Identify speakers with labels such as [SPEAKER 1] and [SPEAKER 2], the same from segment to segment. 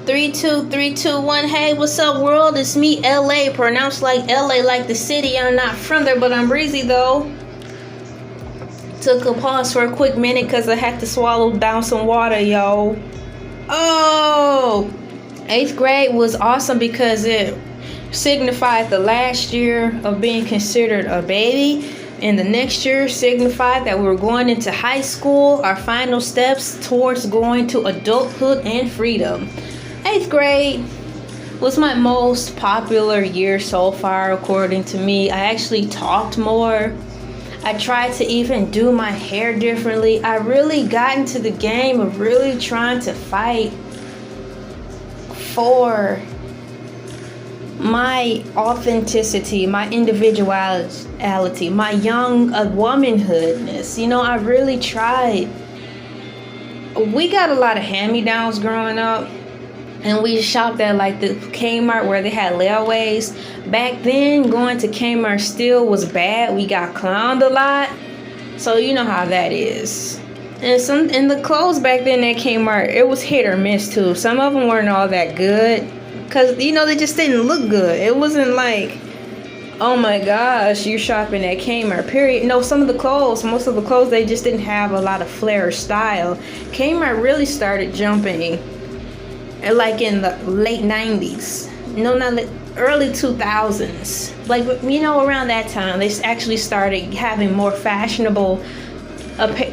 [SPEAKER 1] 3, 2, 3, 2, 1. Hey, what's up, world? It's me, Elay, pronounced like LA, like the city. I'm not from there, but I'm breezy though. Took a pause for a quick minute because I had to swallow down some water, yo. Oh, 8th grade was awesome because it signified the last year of being considered a baby. And the next year signified that we were going into high school, our final steps towards going to adulthood and freedom. 8th grade was my most popular year so far, according to me. I actually talked more. I tried to even do my hair differently. I really got into the game of really trying to fight for my authenticity, my individuality, my young womanhoodness. You know, I really tried. We got a lot of hand-me-downs growing up, and we shopped at like the Kmart where they had layaways. Back then, going to Kmart still was bad. We got clowned a lot, so you know how that is. And the clothes back then at Kmart, it was hit or miss too. Some of them weren't all that good. Because, you know, they just didn't look good. It wasn't like, oh my gosh, you're shopping at Kmart, period. No, most of the clothes, they just didn't have a lot of flair or style. Kmart really started jumping like in the late 90s. No, not early 2000s. Like, you know, around that time, they actually started having more fashionable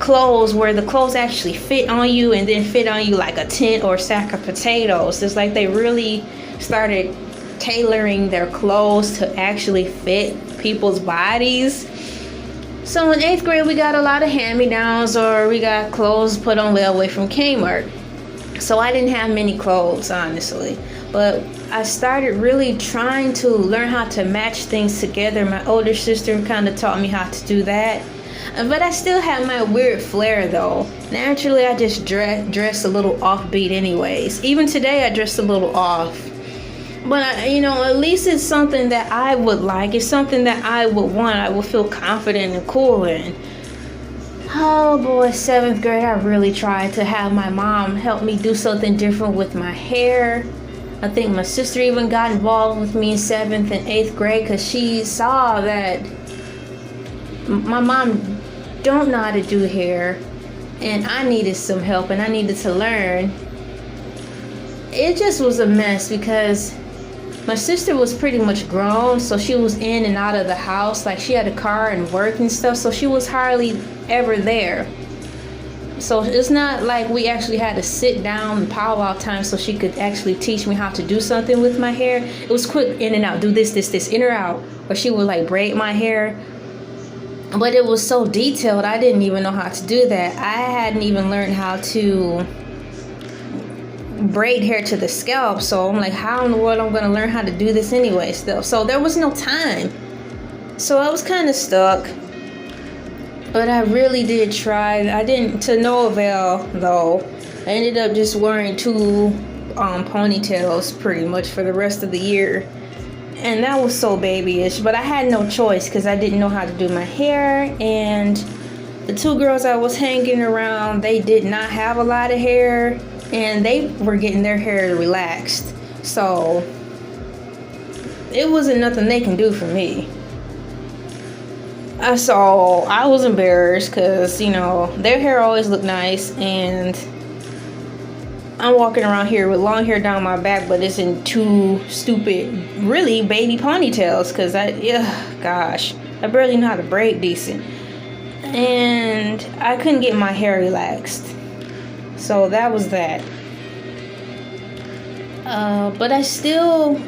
[SPEAKER 1] clothes where the clothes actually fit on you and then fit on you like a tent or a sack of potatoes. It's like they really started tailoring their clothes to actually fit people's bodies. So in 8th grade, we got a lot of hand-me-downs, or we got clothes put on layaway from Kmart. So I didn't have many clothes, honestly. But I started really trying to learn how to match things together. My older sister kind of taught me how to do that. But I still have my weird flair though. Naturally, I just dress a little offbeat anyways. Even today, I dress a little off. But, you know, at least it's something that I would like. It's something that I would want. I would feel confident and cool in. Oh boy, 7th grade, I really tried to have my mom help me do something different with my hair. I think my sister even got involved with me in 7th and 8th grade because she saw that my mom don't know how to do hair and I needed some help and I needed to learn. It just was a mess because my sister was pretty much grown, so she was in and out of the house. Like, she had a car and work and stuff, so she was hardly ever there. So it's not like we actually had to sit down and powwow time so she could actually teach me how to do something with my hair. It was quick in and out, do this, in or out. Or she would like braid my hair. But it was so detailed, I didn't even know how to do that. I hadn't even learned how to braid hair to the scalp, so I'm like, how in the world I'm gonna learn how to do this anyway still? So there was no time. So I was kind of stuck. But I really did try. I didn't, to no avail though. I ended up just wearing 2 ponytails pretty much for the rest of the year. And that was so babyish, but I had no choice because I didn't know how to do my hair. And the 2 girls I was hanging around, they did not have a lot of hair, and they were getting their hair relaxed. So it wasn't nothing they can do for me. So I was embarrassed because, you know, their hair always looked nice, and I'm walking around here with long hair down my back, but it's in 2 stupid, really baby ponytails because gosh, I barely know how to braid decent. And I couldn't get my hair relaxed. So that was that. But I still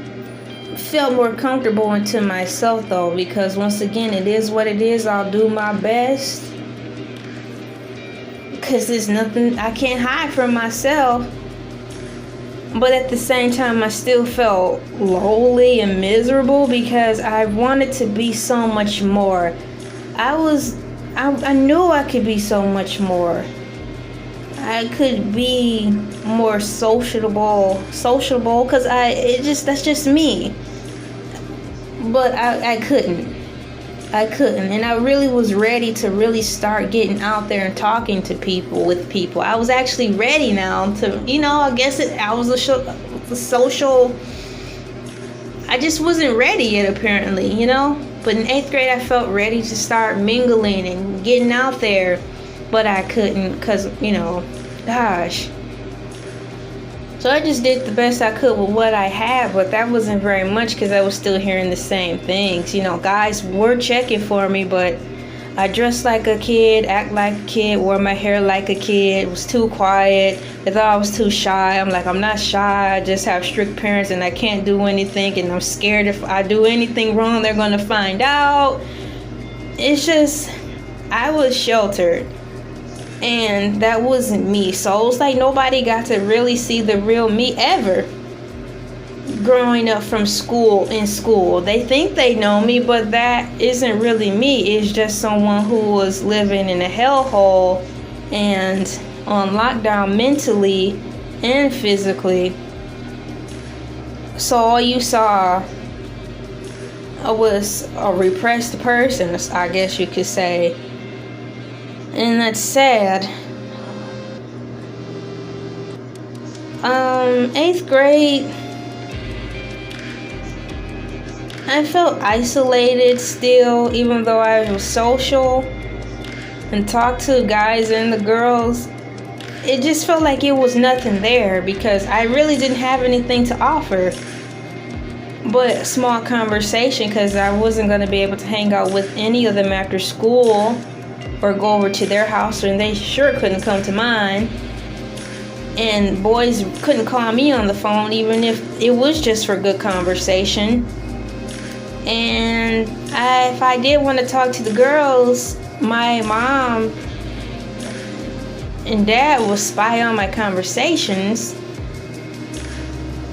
[SPEAKER 1] felt more comfortable into myself though, because once again, it is what it is. I'll do my best because there's nothing I can't hide from myself. But at the same time, I still felt lonely and miserable because I wanted to be so much more. I knew I could be so much more. I could be more sociable because that's just me. But I couldn't. And I really was ready to really start getting out there and talking to people, with people. I was actually ready now to, I guess I was social. I just wasn't ready yet, apparently, you know. But in 8th grade, I felt ready to start mingling and getting out there, but I couldn't because, you know, gosh. So I just did the best I could with what I had, but that wasn't very much because I was still hearing the same things. You know, guys were checking for me, but I dressed like a kid, act like a kid, wore my hair like a kid, was too quiet. They thought I was too shy. I'm like, I'm not shy. I just have strict parents and I can't do anything, and I'm scared if I do anything wrong, they're going to find out. It's just, I was sheltered. And that wasn't me. So it was like nobody got to really see the real me ever. Growing up from in school. They think they know me, but that isn't really me. It's just someone who was living in a hellhole and on lockdown mentally and physically. So all you saw was a repressed person, I guess you could say. And that's sad. 8th grade, I felt isolated still, even though I was social and talked to guys and the girls. It just felt like it was nothing there because I really didn't have anything to offer but a small conversation, because I wasn't going to be able to hang out with any of them after school or go over to their house, and they sure couldn't come to mine. And boys couldn't call me on the phone even if it was just for good conversation. And if I did want to talk to the girls, my mom and dad would spy on my conversations,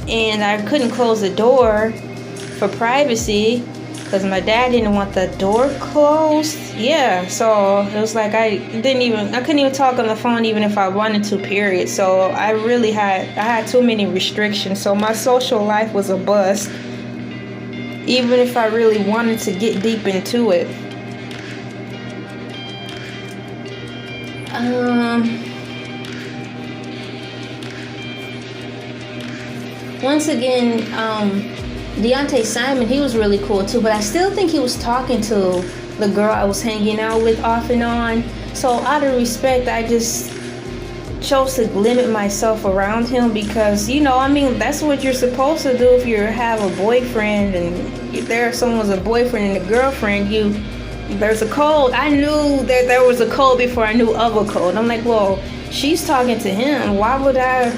[SPEAKER 1] and I couldn't close the door for privacy because my dad didn't want the door closed. Yeah, so it was like I couldn't even talk on the phone even if I wanted to, period. So I had too many restrictions. So my social life was a bust, even if I really wanted to get deep into it. Once again, Deontay Simon, he was really cool too, but I still think he was talking to the girl I was hanging out with off and on. So out of respect, I just chose to limit myself around him because, you know, I mean, that's what you're supposed to do if you have a boyfriend, and if someone's a boyfriend and a girlfriend, there's a code. I knew that there was a code before I knew of a code. I'm like, well, she's talking to him. Why would I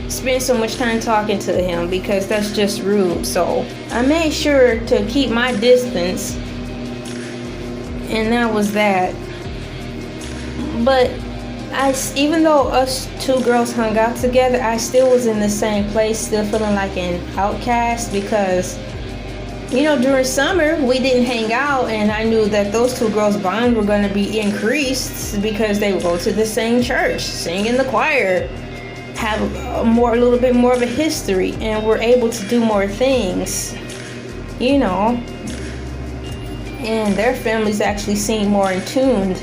[SPEAKER 1] spend so much time talking to him? Because that's just rude. So I made sure to keep my distance, and that was that. But even though us two girls hung out together, I still was in the same place, still feeling like an outcast because, you know, during summer we didn't hang out, and I knew that those two girls' bonds were going to be increased because they would go to the same church, sing in the choir, have a little bit more of a history, and were able to do more things, you know, and their families actually seemed more in tune.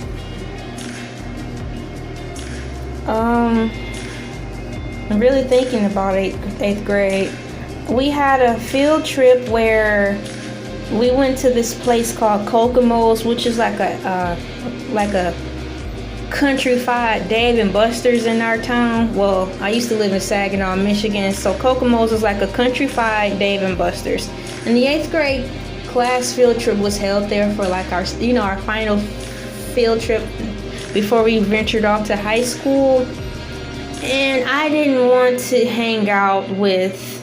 [SPEAKER 1] I'm really thinking about eighth grade. We had a field trip where we went to this place called Kokomo's, which is like a country-fied Dave and Buster's in our town. Well, I used to live in Saginaw, Michigan, so Kokomo's is like a country-fied Dave and Buster's. And the 8th grade class field trip was held there for like our final field trip before we ventured off to high school. And I didn't want to hang out with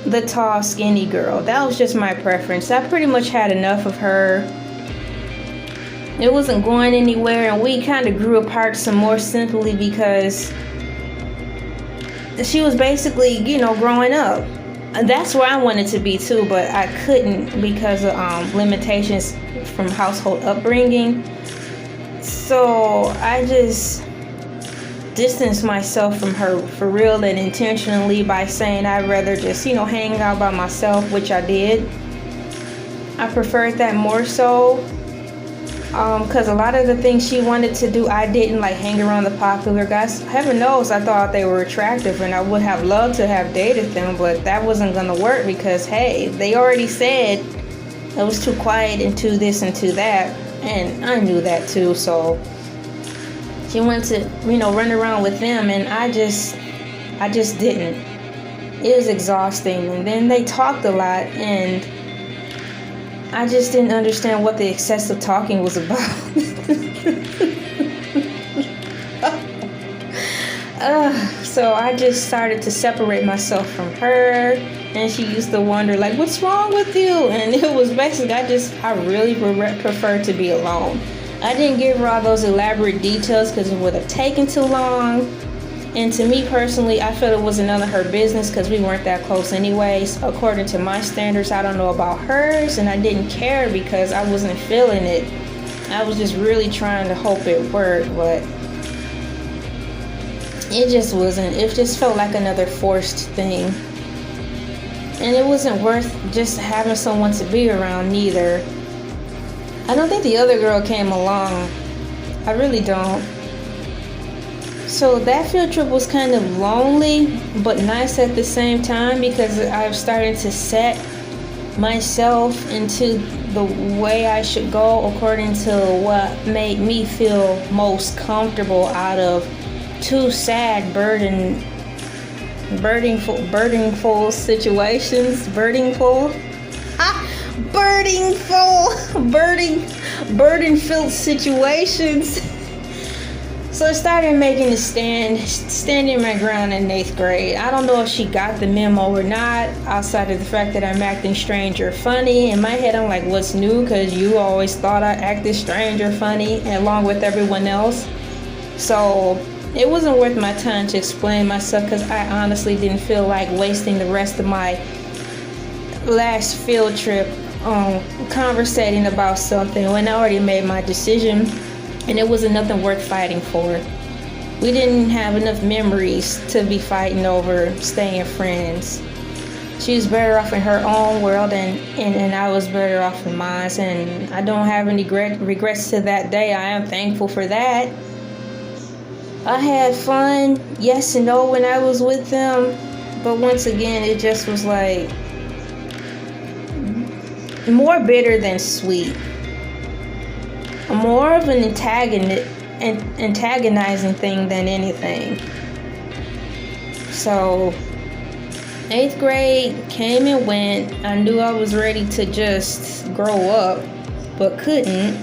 [SPEAKER 1] the tall, skinny girl. That was just my preference. I pretty much had enough of her. It wasn't going anywhere, and we kind of grew apart some more simply because she was basically, you know, growing up. And that's where I wanted to be too, but I couldn't because of limitations from household upbringing. So I just distanced myself from her for real and intentionally by saying I'd rather just, you know, hang out by myself, which I did. I preferred that more so. Because a lot of the things she wanted to do, I didn't, like hang around the popular guys. Heaven knows I thought they were attractive and I would have loved to have dated them, but that wasn't going to work because, hey, they already said it was too quiet and too this and too that, and I knew that too. So she wanted to, run around with them, and I just didn't. It was exhausting, and then they talked a lot, and I just didn't understand what the excessive talking was about. So I just started to separate myself from her, and she used to wonder, like, what's wrong with you? And it was basically, I really prefer to be alone. I didn't give her all those elaborate details because it would have taken too long. And to me personally, I felt it was none of her business because we weren't that close anyways. According to my standards, I don't know about hers, and I didn't care because I wasn't feeling it. I was just really trying to hope it worked, but it just wasn't. It just felt like another forced thing. And it wasn't worth just having someone to be around neither. I don't think the other girl came along. I really don't. So that field trip was kind of lonely, but nice at the same time because I was starting to set myself into the way I should go according to what made me feel most comfortable out of two sad, burdenful situations. Burden-filled situations. So I started making a standing my ground in 8th grade. I don't know if she got the memo or not, outside of the fact that I'm acting strange or funny. In my head, I'm like, what's new? Because you always thought I acted strange or funny, along with everyone else. So it wasn't worth my time to explain myself because I honestly didn't feel like wasting the rest of my last field trip conversating about something when I already made my decision. And it wasn't nothing worth fighting for. We didn't have enough memories to be fighting over staying friends. She was better off in her own world, and I was better off in mine. And I don't have any regrets to that day. I am thankful for that. I had fun, yes and no, when I was with them. But once again, it just was like more bitter than sweet. More of an antagonizing thing than anything. So 8th grade came and went. I knew I was ready to just grow up, but couldn't.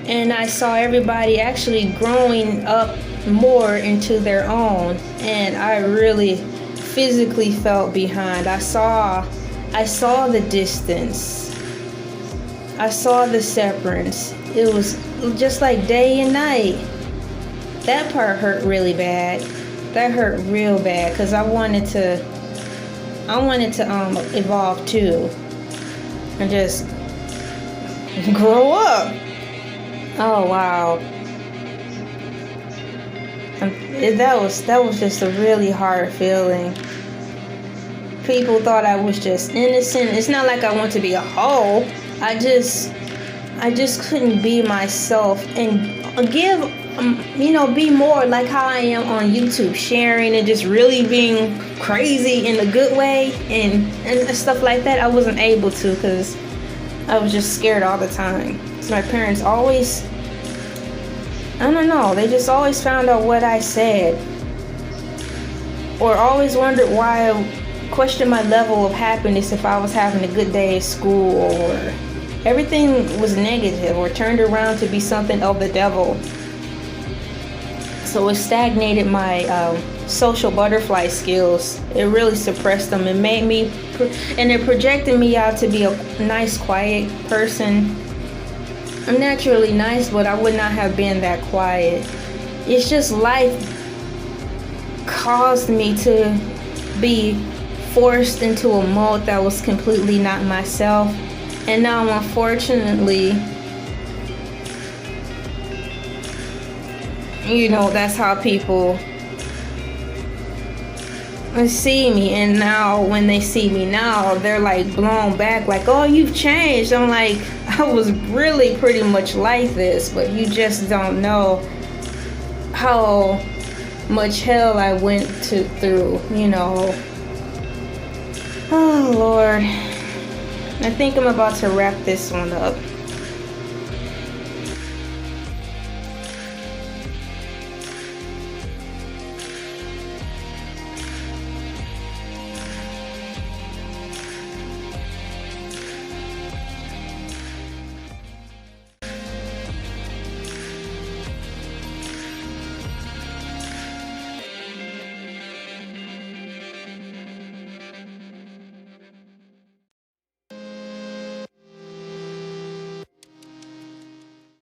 [SPEAKER 1] And I saw everybody actually growing up more into their own, and I really physically felt behind. I saw the distance. I saw the severance. It was just like day and night. That part hurt really bad. That hurt real bad because I wanted to evolve too and just grow up. Oh wow. That was just a really hard feeling. People thought I was just innocent. It's not like I want to be a hoe. I just couldn't be myself and give, be more like how I am on YouTube, sharing and just really being crazy in a good way and stuff like that. I wasn't able to because I was just scared all the time. So my parents always, I don't know, they just always found out what I said, or always wondered why I questioned my level of happiness if I was having a good day at school, or everything was negative or turned around to be something of the devil. So it stagnated my social butterfly skills. It really suppressed them and made me, and it projected me out to be a nice, quiet person. I'm naturally nice, but I would not have been that quiet. It's just life caused me to be forced into a mold that was completely not myself. And now, unfortunately, that's how people see me. And now when they see me now, they're like blown back, like, oh, you've changed. I'm like, I was really pretty much like this, but you just don't know how much hell I went through, you know. Oh Lord, I think I'm about to wrap this one up.